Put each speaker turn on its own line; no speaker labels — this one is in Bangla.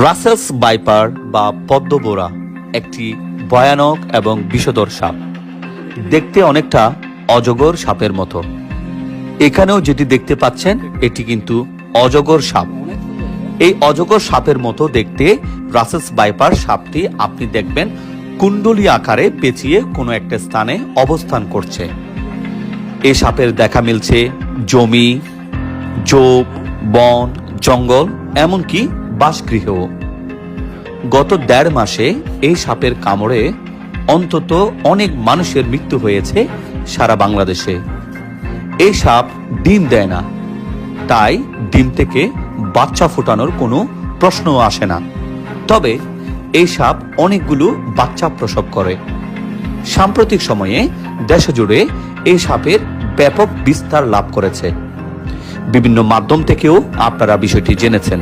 রাসেলস ভাইপার বা পদ্মবোরা একটি ভয়ানক এবং বিষধর সাপ। দেখতে অনেকটা অজগর সাপের মতো। এখানেও যেটি দেখতে পাচ্ছেন এটি কিন্তু অজগর সাপ। এই অজগর সাপের মতো দেখতে রাসেলস ভাইপার সাপটি আপনি দেখবেন কুণ্ডলী আকারে পেঁচিয়ে কোনো একটা স্থানে অবস্থান করছে। এই সাপের দেখা মিলছে জমি, ঝোপ, বন, জঙ্গল, এমনকি বাসগৃহেও। গত 1.5 মাসে এই সাপের কামড়ে অন্তত অনেক মানুষের মৃত্যু হয়েছে সারা বাংলাদেশে। এই সাপ ডিম দেয় না, তাই ডিম থেকে বাচ্চা ফোটানোর কোনো প্রশ্নও আসে না। তবে এই সাপ অনেকগুলো বাচ্চা প্রসব করে। সাম্প্রতিক সময়ে দেশ জুড়ে এই সাপের ব্যাপক বিস্তার লাভ করেছে। বিভিন্ন মাধ্যম থেকেও আপনারা বিষয়টি জেনেছেন।